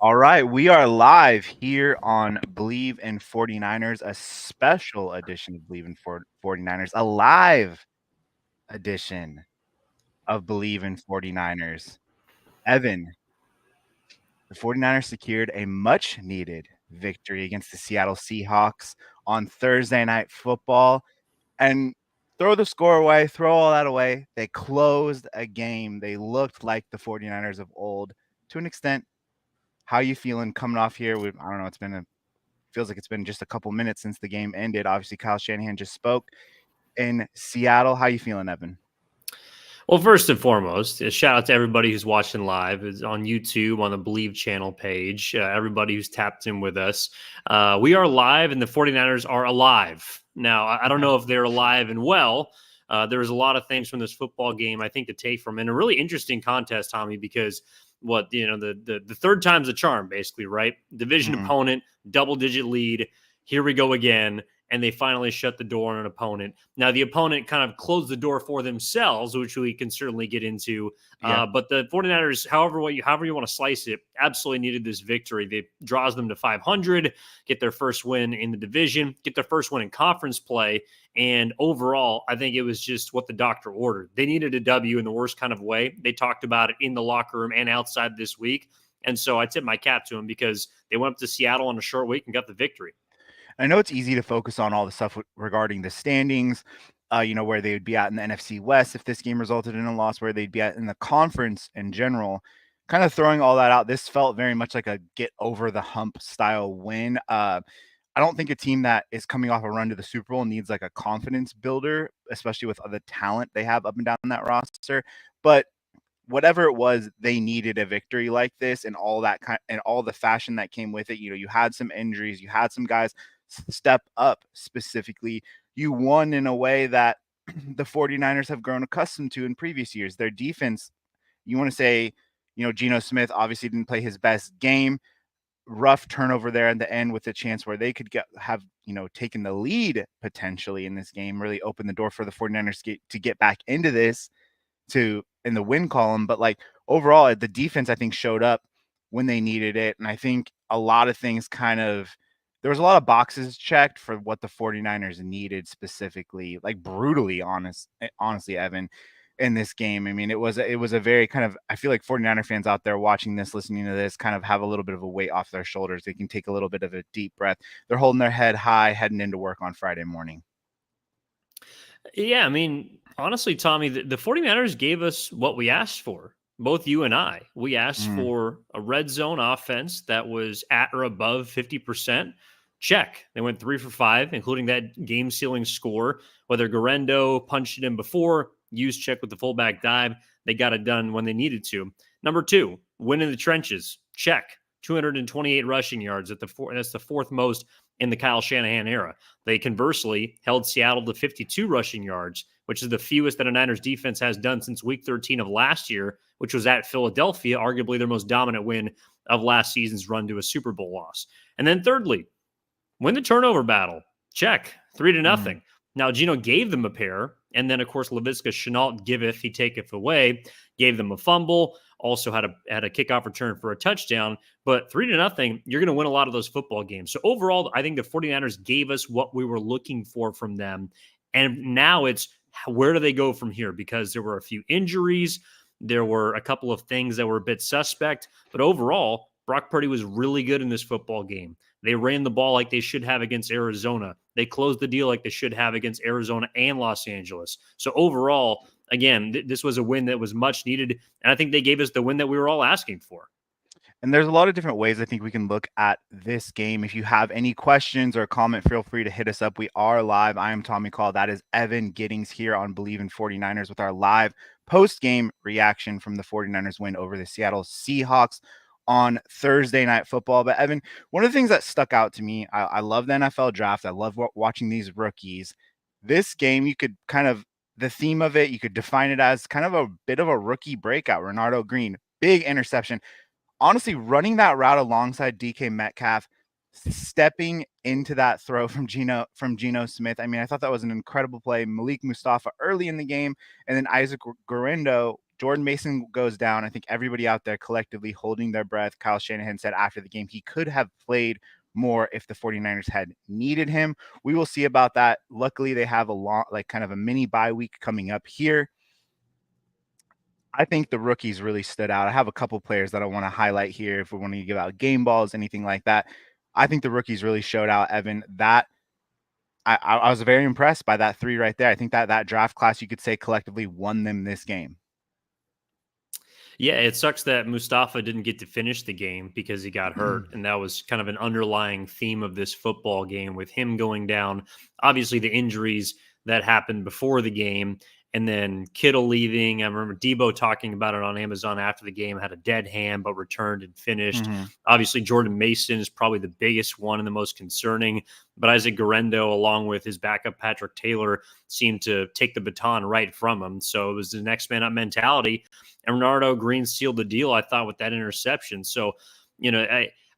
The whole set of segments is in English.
All right, we are live here on Believe in 49ers, a special edition of Believe in 49ers, a live edition of Believe in 49ers. Evan, the 49ers secured a much needed victory against the Seattle Seahawks on Thursday Night Football. And throw the score away, throw all that away. They closed a game. They looked like the 49ers of old to an extent. How you feeling coming off here? I don't know. Feels like it's been just a couple minutes since the game ended. Obviously, Kyle Shanahan just spoke in Seattle. How you feeling, Evan? Well, first and foremost, a shout out to everybody who's watching live. It's on YouTube, on the Believe channel page, everybody who's tapped in with us. We are live, and the 49ers are alive. Now, I don't know if they're alive and well. There was a lot of things from this football game, I think, to take from it. And a really interesting contest, Tommy, because the third time's a charm, basically, right? Division opponent, double-digit lead. Here we go again. And they finally shut the door on an opponent. Now, the opponent kind of closed the door for themselves, which we can certainly get into. Yeah. But the 49ers, however you want to slice it, absolutely needed this victory. It draws them to 500, get their first win in the division, get their first win in conference play. And overall, I think it was just what the doctor ordered. They needed a W in the worst kind of way. They talked about it in the locker room and outside this week. And so I tip my cap to them because they went up to Seattle on a short week and got the victory. I know it's easy to focus on all the stuff regarding the standings, where they would be at in the NFC West if this game resulted in a loss, where they'd be at in the conference in general. Kind of throwing all that out, this felt very much like a get over the hump style win. I don't think a team that is coming off a run to the Super Bowl needs like a confidence builder, especially with the talent they have up and down that roster. But whatever it was, they needed a victory like this, and all that and all the fashion that came with it. You had some injuries, you had some guys step up specifically. You won in a way that the 49ers have grown accustomed to in previous years. Their defense, you want to say, Geno Smith obviously didn't play his best game. Rough turnover there in the end with a chance where they could have taken the lead potentially in this game, really open the door for the 49ers to get back into this in the win column. But like overall, the defense, I think, showed up when they needed it. And I think a lot of things there was a lot of boxes checked for what the 49ers needed specifically, like brutally honestly, Evan, in this game. I mean, it was a very kind of, I feel like 49er fans out there watching this, listening to this, kind of have a little bit of a weight off their shoulders. They can take a little bit of a deep breath. They're holding their head high, heading into work on Friday morning. Yeah, I mean, honestly, Tommy, the 49ers gave us what we asked for, both you and I. We asked for a red zone offense that was at or above 50%. Check. They went 3 for 5, including that game sealing score. Whether Guerrero punched it in before, used check with the fullback dive, they got it done when they needed to. Number 2, win in the trenches. Check. 228 rushing yards that's the fourth most in the Kyle Shanahan era. They conversely held Seattle to 52 rushing yards, which is the fewest that a Niners defense has done since week 13 of last year, which was at Philadelphia, arguably their most dominant win of last season's run to a Super Bowl loss. And then thirdly, win the turnover battle. Check. 3-0. Now, Geno gave them a pair, and then, of course, Laviska Shenault giveth, he taketh away, gave them a fumble, also had a kickoff return for a touchdown. But 3-0, you're going to win a lot of those football games. So overall, I think the 49ers gave us what we were looking for from them. And now it's where do they go from here? Because there were a few injuries. There were a couple of things that were a bit suspect. But overall, Brock Purdy was really good in this football game. They ran the ball like they should have against Arizona. They closed the deal like they should have against Arizona and Los Angeles. So overall, again, this was a win that was much needed. And I think they gave us the win that we were all asking for. And there's a lot of different ways I think we can look at this game. If you have any questions or comment, feel free to hit us up. We are live. I am Tommy Call. That is Evan Giddings here on Believe in 49ers with our live post-game reaction from the 49ers win over the Seattle Seahawks on Thursday Night Football. But Evan, one of the things that stuck out to me, I love the NFL draft. I love watching these rookies. This game, you could the theme of it, you could define it as kind of a bit of a rookie breakout. Renardo Green, big interception. Honestly, running that route alongside DK Metcalf, stepping into that throw from Geno Smith. I mean, I thought that was an incredible play. Malik Mustafa early in the game, and then Isaac Guerrero Jordan Mason goes down, I think everybody out there collectively holding their breath. Kyle Shanahan said after the game he could have played more if the 49ers had needed him. We will see about that. Luckily, they have a long, like kind of a mini bye week coming up here. I think the rookies really stood out. I have a couple players that I want to highlight here if we want to give out game balls, anything like that. I think the rookies really showed out, Evan. That I was very impressed by that 3 right there. I think that draft class, you could say, collectively won them this game. Yeah, it sucks that Mustafa didn't get to finish the game because he got hurt. And that was kind of an underlying theme of this football game with him going down. Obviously, the injuries that happened before the game, and then Kittle leaving. I remember Debo talking about it on Amazon after the game, had a dead hand, but returned and finished. Obviously, Jordan Mason is probably the biggest one and the most concerning. But Isaac Guerrero, along with his backup Patrick Taylor, seemed to take the baton right from him. So it was the next man up mentality. And Renardo Green sealed the deal, I thought, with that interception. So,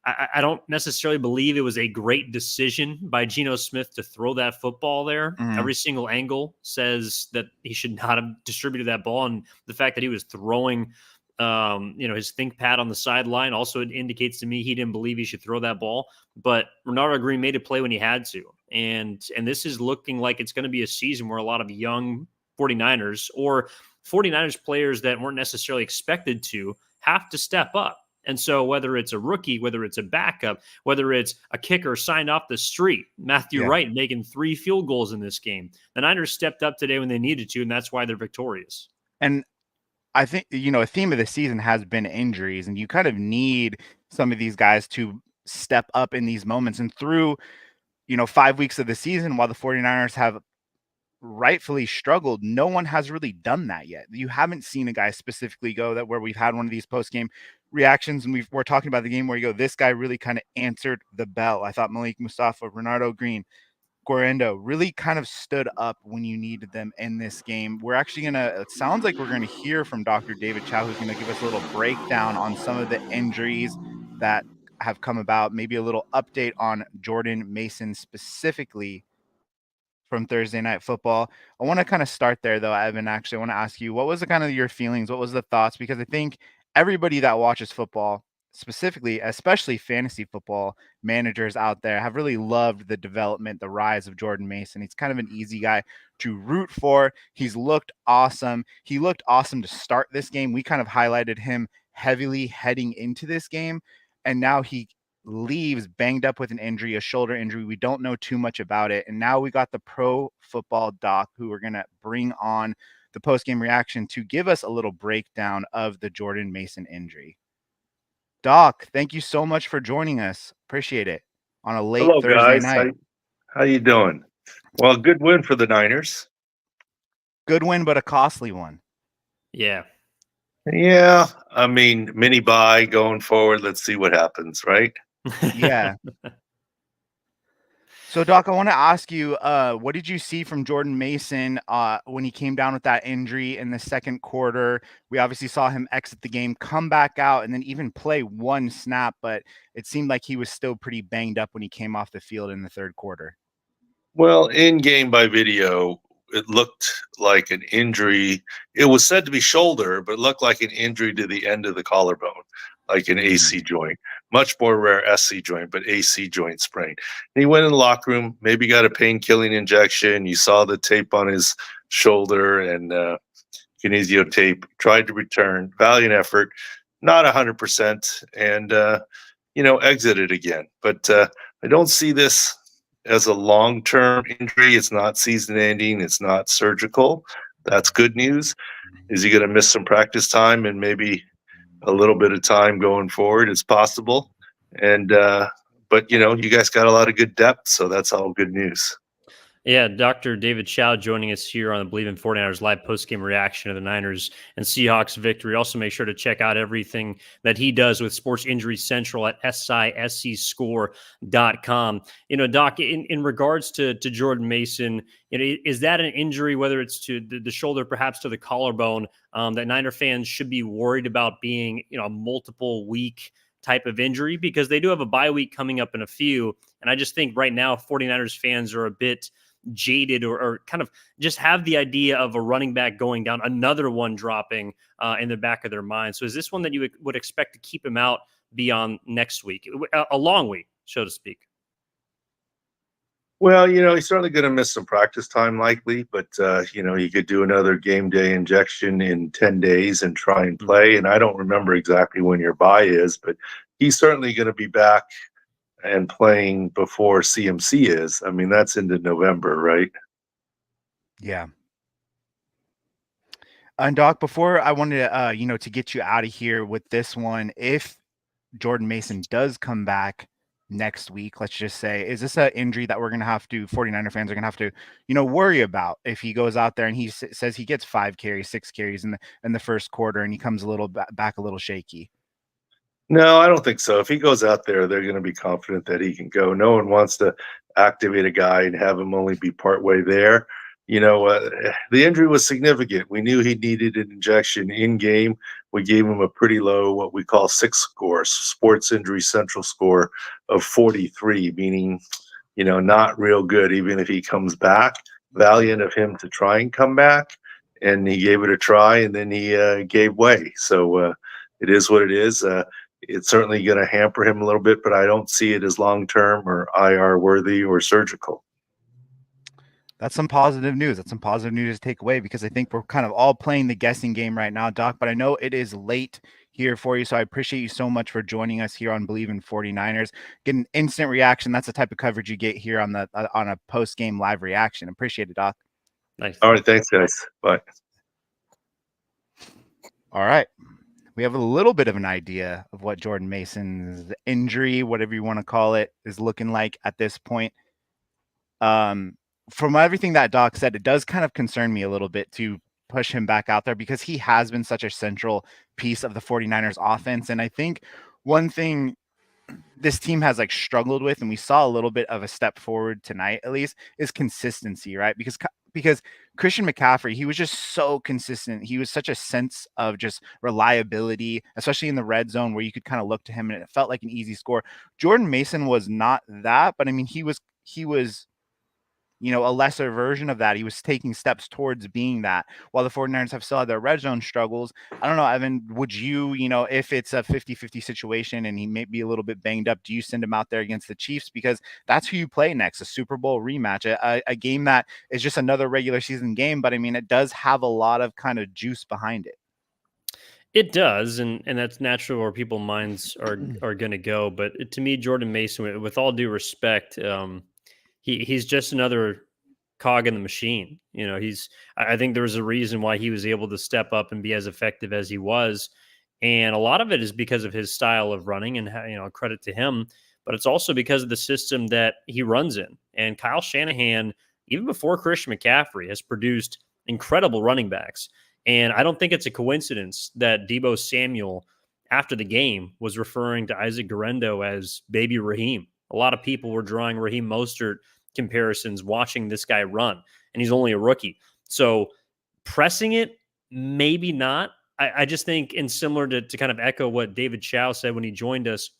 I don't necessarily believe it was a great decision by Geno Smith to throw that football there. Every single angle says that he should not have distributed that ball. And the fact that he was throwing, his think pad on the sideline also indicates to me he didn't believe he should throw that ball. But Renardo Green made a play when he had to. And this is looking like it's going to be a season where a lot of young 49ers or 49ers players that weren't necessarily expected to have to step up. And so whether it's a rookie, whether it's a backup, whether it's a kicker signed off the street, Matthew Wright making 3 field goals in this game, the Niners stepped up today when they needed to, and that's why they're victorious. And I think, a theme of the season has been injuries, and you kind of need some of these guys to step up in these moments. And through, 5 weeks of the season, while the 49ers have rightfully struggled, no one has really done that yet. You haven't seen a guy specifically go that where we've had one of these post-game reactions and we're talking about the game where you go, this guy really kind of answered the bell. I thought Malik Mustafa, Renardo Green, Guerrero really kind of stood up when you needed them in this game. We're actually it sounds like we're going to hear from Dr. David Chao, who's going to give us a little breakdown on some of the injuries that have come about, maybe a little update on Jordan Mason specifically from Thursday Night Football. I want to kind of start there, though, Evan. Actually, I want to ask you, what was the kind of your feelings? What was the thoughts? Because I think everybody that watches football, specifically, especially fantasy football managers out there, have really loved the development, the rise of Jordan Mason. He's kind of an easy guy to root for. He's looked awesome. He looked awesome to start this game. We kind of highlighted him heavily heading into this game, and now he leaves banged up with an injury, a shoulder injury. We don't know too much about it. And now we got the Pro Football Doc who are going to bring on the post-game reaction to give us a little breakdown of the Jordan Mason injury. Doc, thank you so much for joining us. Appreciate it on a late Thursday night. How you doing? Well, good win for the Niners. Good win, but a costly one. Yeah. Yeah. I mean, mini bye going forward. Let's see what happens, right? Yeah. So, Doc, I want to ask you, what did you see from Jordan Mason when he came down with that injury in the second quarter? We obviously saw him exit the game, come back out, and then even play one snap, but it seemed like he was still pretty banged up when he came off the field in the third quarter. Well, in game by video, it looked like an injury. It was said to be shoulder, but it looked like an injury to the end of the collarbone, like an AC joint. Much more rare SC joint, but AC joint sprain. And he went in the locker room, maybe got a pain-killing injection. You saw the tape on his shoulder and kinesio tape. Tried to return, valiant effort, not 100%, and exited again. But I don't see this as a long-term injury. It's not season-ending. It's not surgical. That's good news. Is he going to miss some practice time and maybe a little bit of time going forward? It's possible. And but you guys got a lot of good depth, so that's all good news. Yeah, Dr. David Chao joining us here on the Believe in 49ers live postgame reaction of the Niners and Seahawks victory. Also, make sure to check out everything that he does with Sports Injury Central at SISCscore.com. Doc, in regards to Jordan Mason, is that an injury, whether it's to the shoulder, perhaps to the collarbone, that Niner fans should be worried about being, a multiple week type of injury? Because they do have a bye week coming up in a few. And I just think right now 49ers fans are a bit jaded or kind of just have the idea of a running back going down, another one dropping in the back of their mind. So is this one that you would expect to keep him out beyond next week, a long week, so to speak? Well, he's certainly going to miss some practice time likely, but, he could do another game day injection in 10 days and try and play. And I don't remember exactly when your bye is, but he's certainly going to be back and playing before CMC is. I mean, that's into November, right? Yeah. And Doc, before I wanted to, to get you out of here with this one, if Jordan Mason does come back next week, let's just say, is this an injury that we're going to have to, 49er fans are going to have to, worry about if he goes out there and he says he gets 5 carries, 6 carries in the first quarter and he comes a little back a little shaky? No, I don't think so. If he goes out there, they're going to be confident that he can go. No one wants to activate a guy and have him only be partway there. The injury was significant. We knew he needed an injection in game. We gave him a pretty low, what we call 6 score, sports injury central score of 43, meaning, not real good, even if he comes back. Valiant of him to try and come back. And he gave it a try and then he gave way. So it is what it is. It's certainly going to hamper him a little bit, but I don't see it as long-term or IR worthy or surgical. That's some positive news. That's some positive news to take away, because I think we're kind of all playing the guessing game right now, Doc, but I know it is late here for you. So I appreciate you so much for joining us here on Believe in 49ers. Get an instant reaction. That's the type of coverage you get here on a post-game live reaction. Appreciate it, Doc. Nice. All right. Thanks, guys. Bye. All right. We have a little bit of an idea of what Jordan Mason's injury, whatever you want to call it, is looking like at this point. From everything that Doc said, it does kind of concern me a little bit to push him back out there, because he has been such a central piece of the 49ers offense. And I think one thing this team has struggled with, and we saw a little bit of a step forward tonight, at least, is consistency, right? Because Christian McCaffrey, he was just so consistent. He was such a sense of just reliability, especially in the red zone, where you could kind of look to him and it felt like an easy score. Jordan Mason was not that, but I mean, he was a lesser version of that. He was taking steps towards being that, while the 49ers have still had their red zone struggles. I don't know, Evan, would you, if it's a 50-50 situation and he may be a little bit banged up, do you send him out there against the Chiefs? Because that's who you play next, a Super Bowl rematch, a game that is just another regular season game. But I mean, it does have a lot of kind of juice behind it. It does, and that's natural where people's minds are going to go. But to me, Jordan Mason, with all due respect, he's just another cog in the machine. I think there was a reason why he was able to step up and be as effective as he was. And a lot of it is because of his style of running, and credit to him, but it's also because of the system that he runs in. And Kyle Shanahan, even before Christian McCaffrey, has produced incredible running backs. And I don't think it's a coincidence that Deebo Samuel, after the game, was referring to Isaac Guerrero as Baby Raheem. A lot of people were drawing Raheem Mostert comparisons watching this guy run, and he's only a rookie. So pressing it, maybe not. I just think, and similar to kind of echo what David Chao said when he joined us,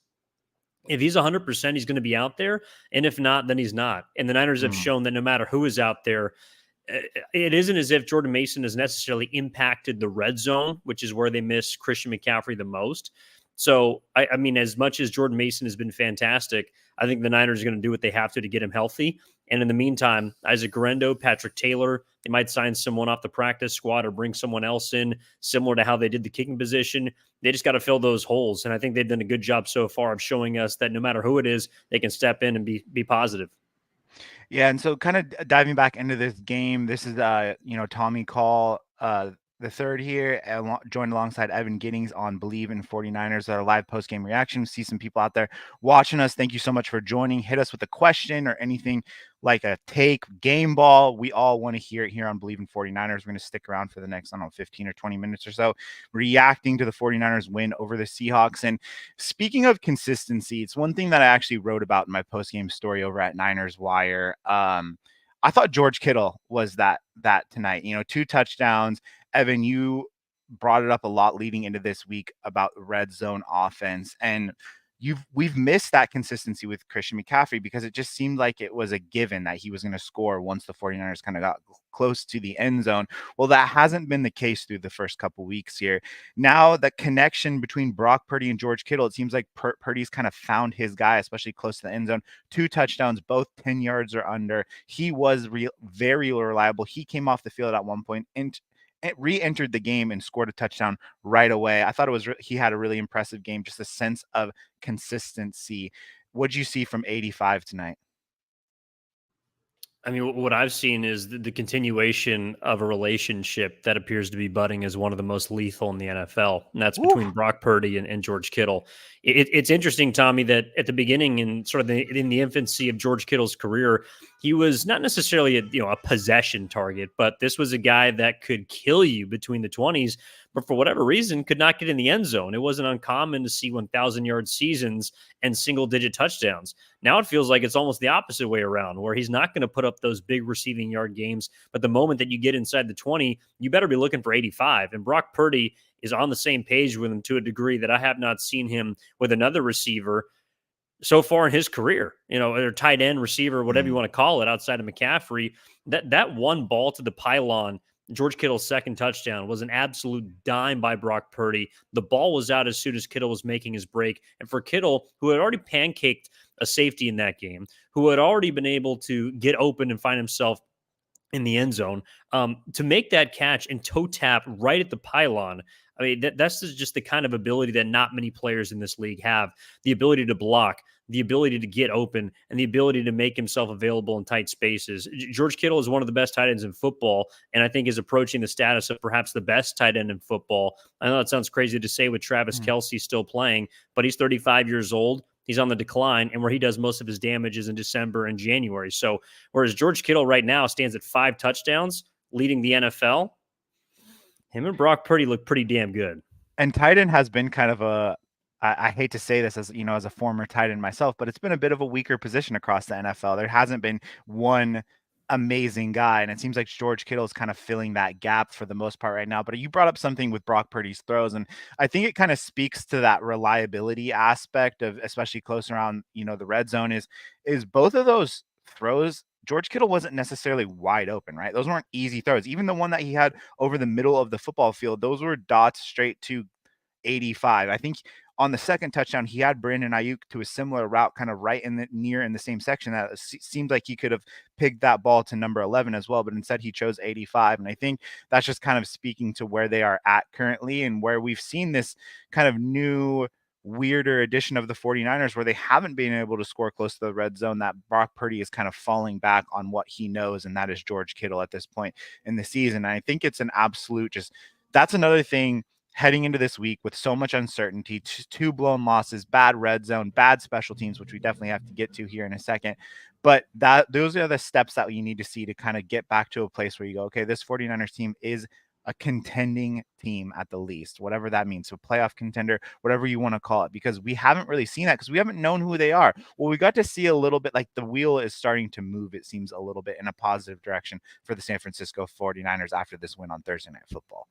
if he's 100%, he's going to be out there. And if not, then he's not. And the Niners have shown that no matter who is out there, it isn't as if Jordan Mason has necessarily impacted the red zone, which is where they miss Christian McCaffrey the most. So, I mean, as much as Jordan Mason has been fantastic, I think the Niners are going to do what they have to get him healthy. And in the meantime, Isaac Guerrero, Patrick Taylor, they might sign someone off the practice squad or bring someone else in, similar to how they did the kicking position. They just got to fill those holes. And I think they've done a good job so far of showing us that no matter who it is, they can step in and be positive. Yeah, and so kind of diving back into this game, this is Tommy Call the third here, joined alongside Evan Giddings on Believe in 49ers, our live post-game reaction. See some people out there watching us. Thank you so much for joining. Hit us with a question or anything like a take, game ball. We all want to hear it here on Believe in 49ers. We're going to stick around for the next, 15 or 20 minutes or so, reacting to the 49ers win over the Seahawks. And speaking of consistency, it's one thing that I actually wrote about in my post-game story over at Niners Wire. I thought George Kittle was that tonight. 2 touchdowns. Evan, you brought it up a lot leading into this week about red zone offense. And we've missed that consistency with Christian McCaffrey because it just seemed like it was a given that he was going to score once the 49ers kind of got close to the end zone. Well, that hasn't been the case through the first couple weeks here. Now, the connection between Brock Purdy and George Kittle, it seems like Purdy's kind of found his guy, especially close to the end zone. 2 touchdowns, both 10 yards or under. He was very reliable. He came off the field at one point and re-entered the game and scored a touchdown right away. I thought it was he had a really impressive game, just a sense of consistency. What'd you see from 85 tonight? I mean, what I've seen is the continuation of a relationship that appears to be budding as one of the most lethal in the NFL, and that's between Brock Purdy and George Kittle. It's interesting, Tommy, that at the beginning and sort of in the infancy of George Kittle's career, he was not necessarily a possession target, but this was a guy that could kill you between the 20s, but for whatever reason could not get in the end zone. It wasn't uncommon to see 1,000-yard seasons and single-digit touchdowns. Now it feels like it's almost the opposite way around, where he's not going to put up those big receiving yard games, but the moment that you get inside the 20, you better be looking for 85. And Brock Purdy is on the same page with him to a degree that I have not seen him with another receiver so far in his career, or tight end, receiver, whatever you want to call it, outside of McCaffrey. That one ball to the pylon, George Kittle's second touchdown, was an absolute dime by Brock Purdy. The ball was out as soon as Kittle was making his break. And for Kittle, who had already pancaked a safety in that game, who had already been able to get open and find himself in the end zone, to make that catch and toe tap right at the pylon. I mean, that's just the kind of ability that not many players in this league have. The ability to block, the ability to get open, and the ability to make himself available in tight spaces. George Kittle is one of the best tight ends in football, and I think is approaching the status of perhaps the best tight end in football. I know it sounds crazy to say with Travis Kelce still playing, but he's 35 years old. He's on the decline, and where he does most of his damage is in December and January. So whereas George Kittle right now stands at 5 touchdowns, leading the NFL, him and Brock Purdy look pretty damn good. And tight end has been kind of I hate to say this as a former tight end myself, but it's been a bit of a weaker position across the NFL. There hasn't been one amazing guy, and it seems like George Kittle is kind of filling that gap for the most part right now. But you brought up something with Brock Purdy's throws, and I think it kind of speaks to that reliability aspect of, especially close around the red zone, is both of those throws. George Kittle wasn't necessarily wide open, right? Those weren't easy throws. Even the one that he had over the middle of the football field, those were dots straight to 85. I think on the second touchdown, he had Brandon Ayuk to a similar route, kind of right in the same section. That seems like he could have picked that ball to number 11 as well, but instead he chose 85. And I think that's just kind of speaking to where they are at currently and where we've seen this kind of new, weirder edition of the 49ers where they haven't been able to score close to the red zone, that Brock Purdy is kind of falling back on what he knows, and that is George Kittle at this point in the season. And I think it's an absolute that's another thing heading into this week with so much uncertainty, 2 blown losses, bad red zone, bad special teams, which we definitely have to get to here in a second. But those are the steps that you need to see to kind of get back to a place where you go, okay, this 49ers team is a contending team at the least, whatever that means. So playoff contender, whatever you want to call it, because we haven't really seen that because we haven't known who they are. Well, we got to see a little bit, like the wheel is starting to move, it seems a little bit in a positive direction for the San Francisco 49ers after this win on Thursday Night Football.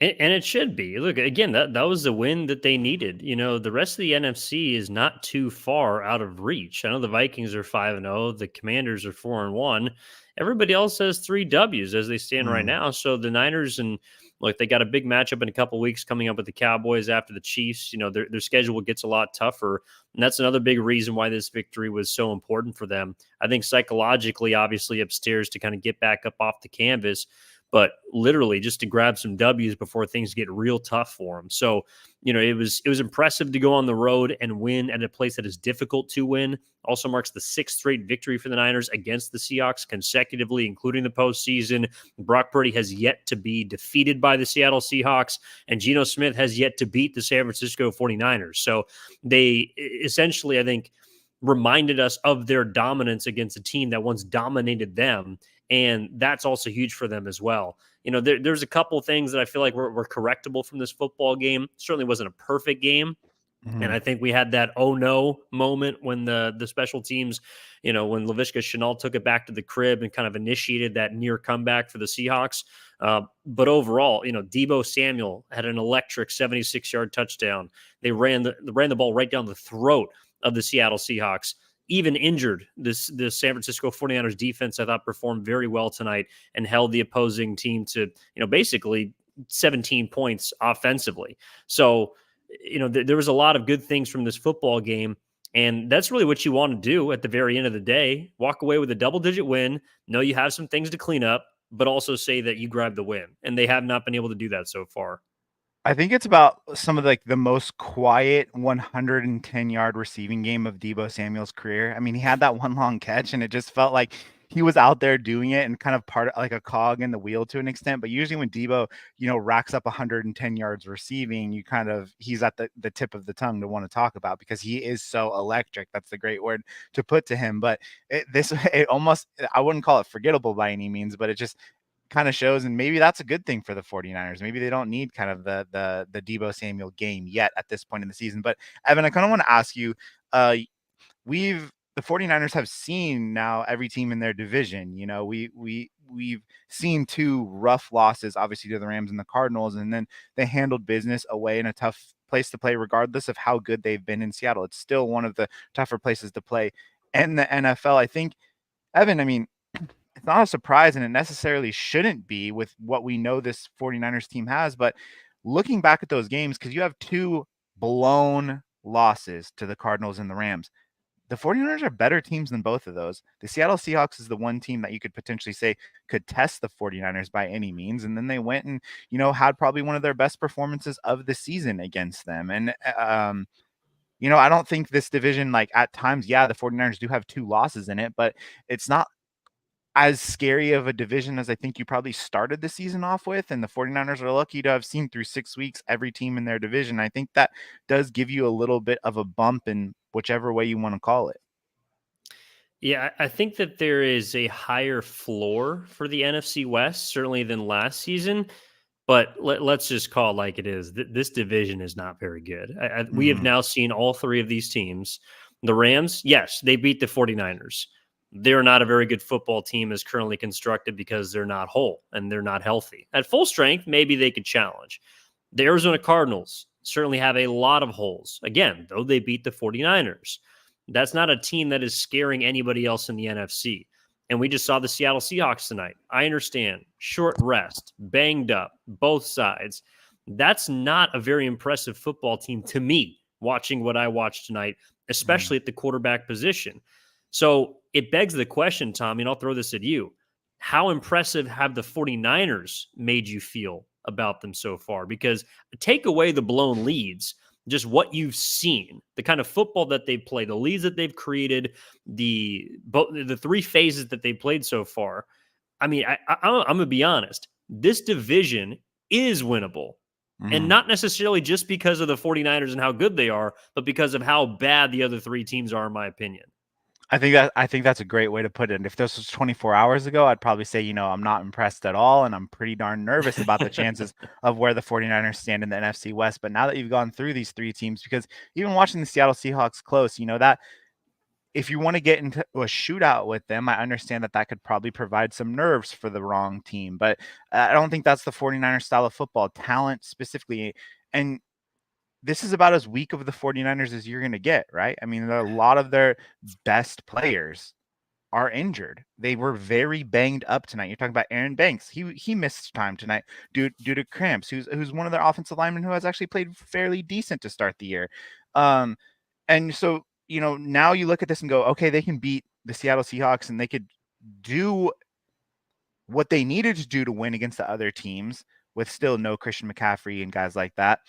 And it should be. Look, again, that was the win that they needed. The rest of the NFC is not too far out of reach. I know the Vikings are 5-0, the Commanders are 4-1. Everybody else has 3 W's as they stand right now. So the Niners, and look, they got a big matchup in a couple of weeks coming up with the Cowboys after the Chiefs. Their schedule gets a lot tougher, and that's another big reason why this victory was so important for them. I think psychologically, obviously upstairs to kind of get back up off the canvas, but literally just to grab some W's before things get real tough for them. So, it was impressive to go on the road and win at a place that is difficult to win. Also marks the 6th straight victory for the Niners against the Seahawks consecutively, including the postseason. Brock Purdy has yet to be defeated by the Seattle Seahawks, and Geno Smith has yet to beat the San Francisco 49ers. So they essentially, I think, reminded us of their dominance against a team that once dominated them. And that's also huge for them as well. There's a couple things that I feel like were correctable from this football game. Certainly wasn't a perfect game, And I think we had that oh no moment when the special teams, when Laviska Shenault took it back to the crib and kind of initiated that near comeback for the Seahawks. But overall, Deebo Samuel had an electric 76-yard touchdown. They ran the ball right down the throat of the Seattle Seahawks. Even injured, the San Francisco 49ers defense, I thought, performed very well tonight and held the opposing team to, basically 17 points offensively. So, there was a lot of good things from this football game. And that's really what you want to do at the very end of the day. Walk away with a double-digit win. Know you have some things to clean up, but also say that you grabbed the win. And they have not been able to do that so far. I think it's about some of the most quiet 110-yard receiving game of Deebo Samuel's career. I mean, he had that one long catch, and it just felt like he was out there doing it and kind of part of like a cog in the wheel to an extent. But usually when Deebo, racks up 110 yards receiving, he's at the tip of the tongue to want to talk about because he is so electric. That's the great word to put to him. But it almost, I wouldn't call it forgettable by any means, but it just kind of shows, and maybe that's a good thing for the 49ers. Maybe they don't need kind of the Deebo Samuel game yet at this point in the season. But Evan, I kind of want to ask you, the 49ers have seen now every team in their division. We've seen two rough losses, obviously to the Rams and the Cardinals, and then they handled business away in a tough place to play, regardless of how good they've been in Seattle. It's still one of the tougher places to play in the NFL. I think, Evan, I mean, it's not a surprise, and it necessarily shouldn't be with what we know this 49ers team has. But looking back at those games, because you have two blown losses to the Cardinals and the Rams, the 49ers are better teams than both of those. The Seattle Seahawks is the one team that you could potentially say could test the 49ers by any means. And then they went and, had probably one of their best performances of the season against them. And, I don't think this division, like at times, the 49ers do have two losses in it, but it's not as scary of a division as I think you probably started the season off with. And the 49ers are lucky to have seen through 6 weeks every team in their division. I think that does give you a little bit of a bump in whichever way you want to call it. Yeah, I think that there is a higher floor for the NFC West, certainly than last season. But let's just call it like it is. This division is not very good. We have now seen all three of these teams. The Rams, yes, they beat the 49ers. They're not a very good football team as currently constructed because they're not whole and they're not healthy. At full strength, maybe they could challenge. The Arizona Cardinals certainly have a lot of holes. Again, though they beat the 49ers. That's not a team that is scaring anybody else in the NFC. And we just saw the Seattle Seahawks tonight. I understand. Short rest, banged up, both sides. That's not a very impressive football team to me, watching what I watched tonight, especially at the quarterback position. So it begs the question, Tommy, and I'll throw this at you. How impressive have the 49ers made you feel about them so far? Because take away the blown leads, just what you've seen, the kind of football that they've played, the leads that they've created, the three phases that they've played so far. I mean, I'm going to be honest. This division is winnable. And not necessarily just because of the 49ers and how good they are, but because of how bad the other three teams are, in my opinion. I think that's a great way to put it. And if this was 24 hours ago, I'd probably say, I'm not impressed at all. And I'm pretty darn nervous about the chances of where the 49ers stand in the NFC West. But now that you've gone through these three teams, because even watching the Seattle Seahawks close, that if you want to get into a shootout with them, I understand that could probably provide some nerves for the wrong team. But I don't think that's the 49ers style of football, talent specifically. And this is about as weak of the 49ers as you're going to get, right? I mean, a lot of their best players are injured. They were very banged up tonight. You're talking about Aaron Banks. He missed time tonight due to cramps, who's one of their offensive linemen who has actually played fairly decent to start the year. And so, now you look at this and go, okay, they can beat the Seattle Seahawks and they could do what they needed to do to win against the other teams with still no Christian McCaffrey and guys like that.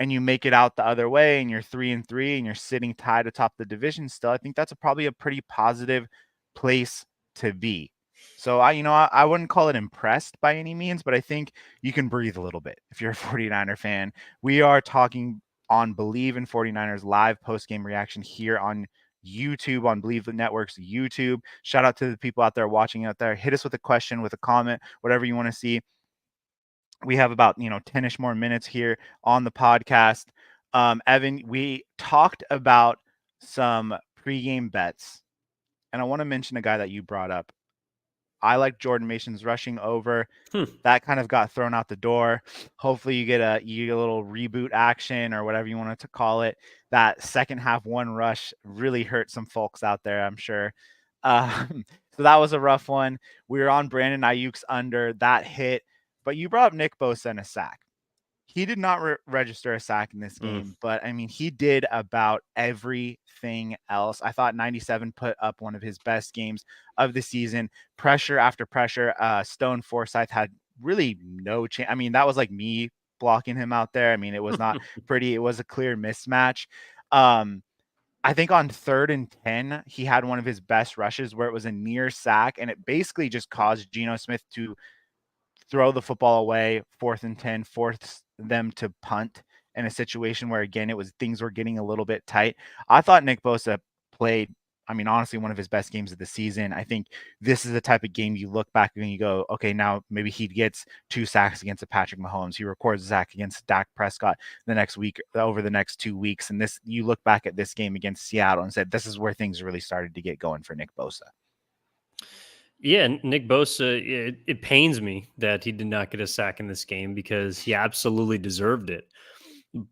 And you make it out the other way and you're 3-3 and you're sitting tied atop the division still, I think that's probably a pretty positive place to be. So I wouldn't call it impressed by any means, but I think you can breathe a little bit if you're a 49er fan. We are talking on Believe in 49ers live post-game reaction here on YouTube, on Believe the Network's YouTube. Shout out to the people out there watching out there. Hit us with a question, with a comment, whatever you want to see. We have about 10-ish more minutes here on the podcast. Evan, we talked about some pregame bets, and I want to mention a guy that you brought up. I like Jordan Mason's rushing over. That kind of got thrown out the door. Hopefully you get a little reboot action or whatever you want to call it. That second half one rush really hurt some folks out there, I'm sure. So that was a rough one. We were on Brandon Ayuk's under. That hit. But you brought up Nick Bosa and a sack. He did not register a sack in this game, but I mean, he did about everything else. I thought 97 put up one of his best games of the season. Pressure after pressure. Stone Forsythe had really no chance. I mean, that was like me blocking him out there. I mean, it was not pretty. It was a clear mismatch. I think on 3rd and 10, he had one of his best rushes where it was a near sack, and it basically just caused Geno Smith to throw the football away. 4th and 10, forced them to punt in a situation where, again, things were getting a little bit tight. I thought Nick Bosa played, I mean, honestly, one of his best games of the season. I think this is the type of game you look back and you go, okay, now maybe he gets 2 sacks against a Patrick Mahomes. He records a sack against Dak Prescott over the next 2 weeks. And this, you look back at this game against Seattle and said, this is where things really started to get going for Nick Bosa. Yeah, Nick Bosa, it pains me that he did not get a sack in this game because he absolutely deserved it.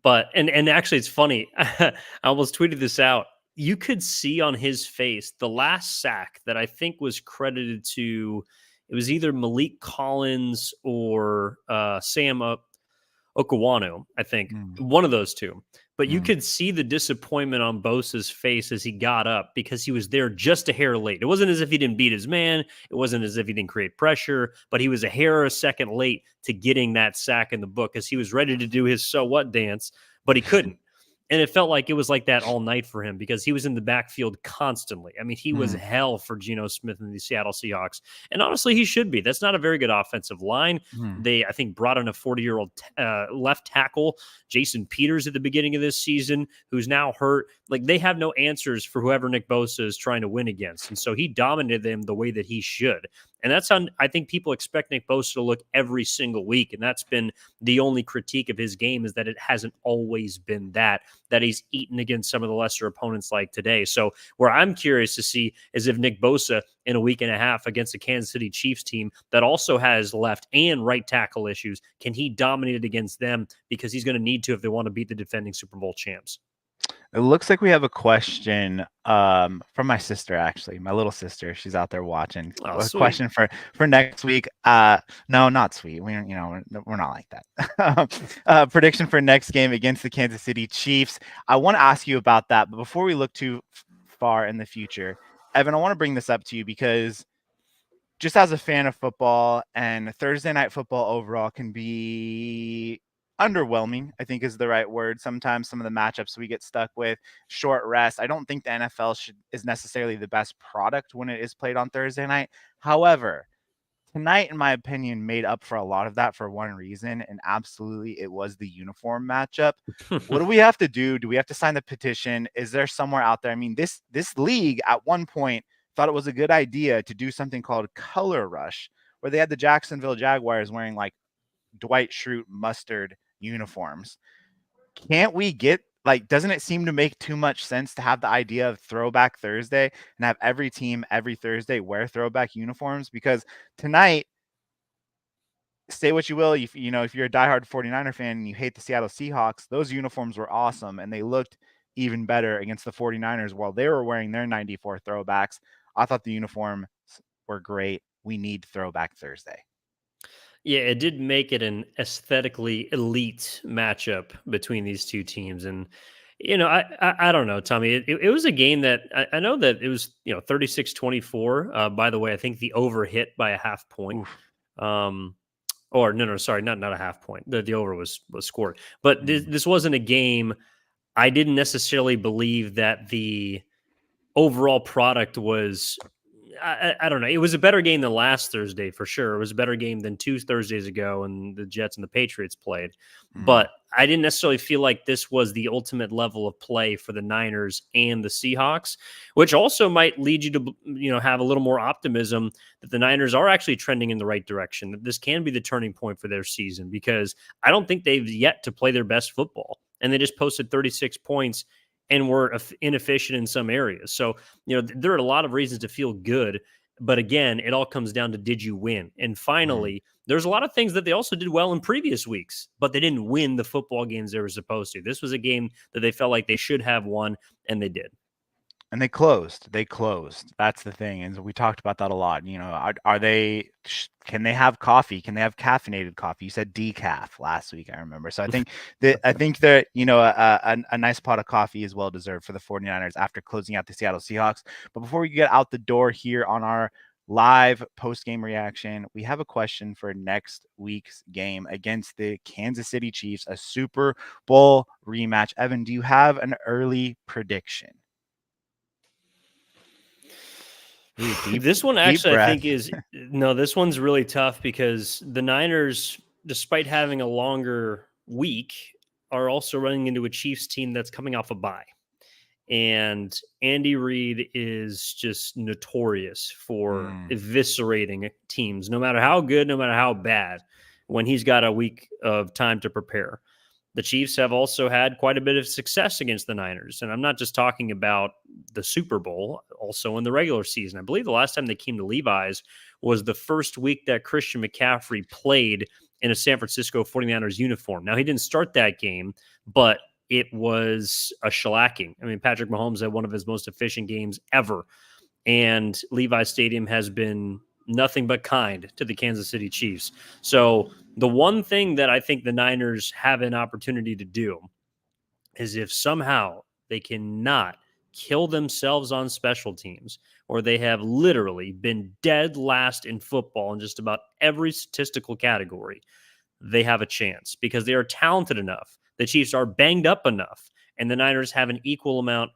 But, and actually, it's funny. I almost tweeted this out. You could see on his face the last sack that I think was credited to, it was either Malik Collins or Sam Okawanu, I think, one of those two. But you could see the disappointment on Bosa's face as he got up because he was there just a hair late. It wasn't as if he didn't beat his man. It wasn't as if he didn't create pressure, but he was a hair or a second late to getting that sack in the book because he was ready to do his so what dance, but he couldn't. And it felt like it was like that all night for him because he was in the backfield constantly. I mean, he was hell for Geno Smith and the Seattle Seahawks. And honestly, he should be. That's not a very good offensive line. They, I think, brought in a 40-year-old left tackle, Jason Peters, at the beginning of this season, who's now hurt. Like, they have no answers for whoever Nick Bosa is trying to win against. And so he dominated them the way that he should. And that's how I think people expect Nick Bosa to look every single week. And that's been the only critique of his game, is that it hasn't always been that he's eaten against some of the lesser opponents like today. So where I'm curious to see is if Nick Bosa in a week and a half against the Kansas City Chiefs team that also has left and right tackle issues, can he dominate it against them? Because he's going to need to if they want to beat the defending Super Bowl champs. It looks like we have a question from my sister, actually, my little sister. She's out there watching. Oh, a question for next week. No, not sweet. We're not like that. Prediction for next game against the Kansas City Chiefs. I want to ask you about that, but before we look too far in the future, Evan, I want to bring this up to you because just as a fan of football, and Thursday night football overall can be underwhelming, I think is the right word. Sometimes some of the matchups we get stuck with, short rest. I don't think the NFL is necessarily the best product when it is played on Thursday night. However, tonight, in my opinion, made up for a lot of that for one reason, and absolutely it was the uniform matchup. What do we have to do? Do we have to sign the petition? Is there somewhere out there? I mean, this league at one point thought it was a good idea to do something called Color Rush, where they had the Jacksonville Jaguars wearing like Dwight Schrute mustard uniforms. Can't we get, like, doesn't it seem to make too much sense to have the idea of Throwback Thursday and have every team every Thursday wear throwback uniforms? Because tonight, say what you will, if you're a diehard 49er fan and you hate the Seattle Seahawks, those uniforms were awesome and they looked even better against the 49ers while they were wearing their 94 throwbacks. I thought the uniforms were great. We need Throwback Thursday. Yeah, it did make it an aesthetically elite matchup between these two teams. And, I don't know, Tommy. It was a game that I know that it was, 36-24. By the way, I think the over hit by a half point. Or no, sorry, not a half point. The over was scored. But this wasn't a game. I didn't necessarily believe that the overall product was, I don't know. It was a better game than last Thursday for sure. It was a better game than 2 Thursdays ago when the Jets and the Patriots played. But I didn't necessarily feel like this was the ultimate level of play for the Niners and the Seahawks, which also might lead you to, have a little more optimism that the Niners are actually trending in the right direction, that this can be the turning point for their season, because I don't think they've yet to play their best football. and they just posted 36 points and were inefficient in some areas. So, there are a lot of reasons to feel good. But again, it all comes down to, did you win? And finally, there's a lot of things that they also did well in previous weeks, but they didn't win the football games they were supposed to. This was a game that they felt like they should have won, and they did. And they closed. That's the thing. And we talked about that a lot. Are they, can they have coffee? Can they have caffeinated coffee? You said decaf last week, I remember. So I think that, a nice pot of coffee is well deserved for the 49ers after closing out the Seattle Seahawks. But before we get out the door here on our live post-game reaction, we have a question for next week's game against the Kansas City Chiefs, a Super Bowl rematch. Evan, do you have an early prediction? Ooh, this one actually, I think this one's really tough because the Niners, despite having a longer week, are also running into a Chiefs team that's coming off a bye. And Andy Reid is just notorious for eviscerating teams, no matter how good, no matter how bad, when he's got a week of time to prepare. The Chiefs have also had quite a bit of success against the Niners. And I'm not just talking about the Super Bowl, also in the regular season. I believe the last time they came to Levi's was the first week that Christian McCaffrey played in a San Francisco 49ers uniform. Now, he didn't start that game, but it was a shellacking. I mean, Patrick Mahomes had one of his most efficient games ever. And Levi's Stadium has been nothing but kind to the Kansas City Chiefs. So the one thing that I think the Niners have an opportunity to do is if somehow they cannot kill themselves on special teams, or they have literally been dead last in football in just about every statistical category, they have a chance because they are talented enough. The Chiefs are banged up enough, and the Niners have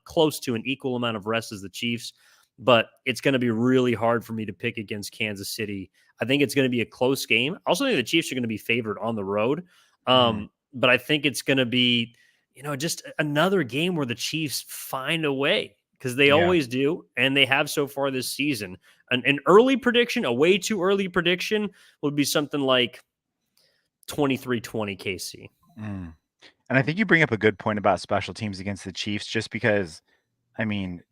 close to an equal amount of rest as the Chiefs. But it's going to be really hard for me to pick against Kansas City. I think it's going to be a close game. I also think the Chiefs are going to be favored on the road. But I think it's going to be, just another game where the Chiefs find a way, because they always do, and they have so far this season. An early prediction, a way too early prediction, would be something like 23-20 KC. And I think you bring up a good point about special teams against the Chiefs, just because,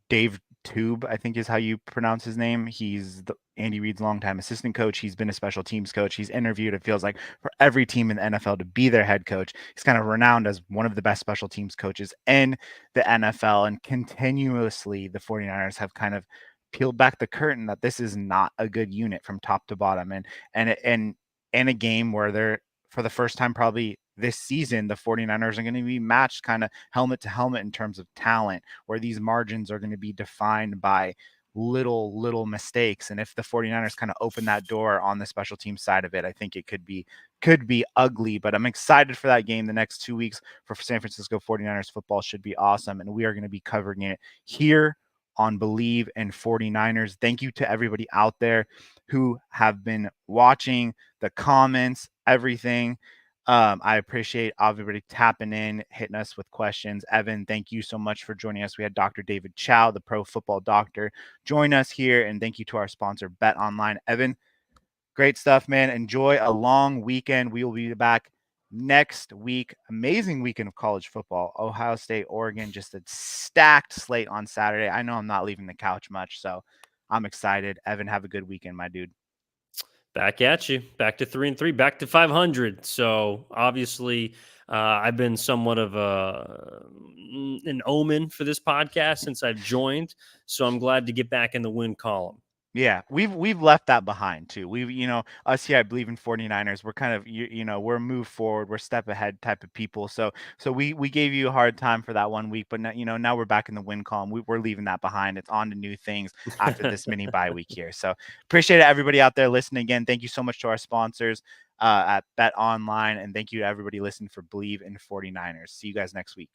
Dave Tube, I think is how you pronounce his name. He's Andy Reid's longtime assistant coach. He's been a special teams coach. He's interviewed, it feels like, for every team in the NFL to be their head coach. He's kind of renowned as one of the best special teams coaches in the NFL. And continuously, the 49ers have kind of peeled back the curtain that this is not a good unit from top to bottom. And in a game where they're, for the first time probably this season, the 49ers are going to be matched kind of helmet to helmet in terms of talent, where these margins are going to be defined by little mistakes. And if the 49ers kind of open that door on the special team side of it, I think it could be ugly. But I'm excited for that game. The next 2 weeks for San Francisco 49ers football should be awesome, and we are going to be covering it here on Believe in 49ers. Thank you to everybody out there who have been watching, the comments, everything. I appreciate everybody tapping in, hitting us with questions. Evan, thank you so much for joining us. We had Dr. David Chao, the pro football doctor, join us here. And thank you to our sponsor, Bet Online. Evan, great stuff, man. Enjoy a long weekend. We will be back next week. Amazing weekend of college football. Ohio State, Oregon, just a stacked slate on Saturday. I know I'm not leaving the couch much, so I'm excited. Evan, have a good weekend, my dude. Back at you, back to 3-3, back to 500. So obviously, I've been somewhat of an omen for this podcast since I've joined. So I'm glad to get back in the win column. Yeah, we've left that behind too. Us here, I Believe in 49ers. We're kind of, we're move forward, we're step ahead type of people. So we gave you a hard time for that 1 week, but now we're back in the win column. We're leaving that behind. It's on to new things after this mini bye week here. So appreciate everybody out there listening again. Thank you so much to our sponsors at Bet Online, and thank you to everybody listening for Believe in 49ers. See you guys next week.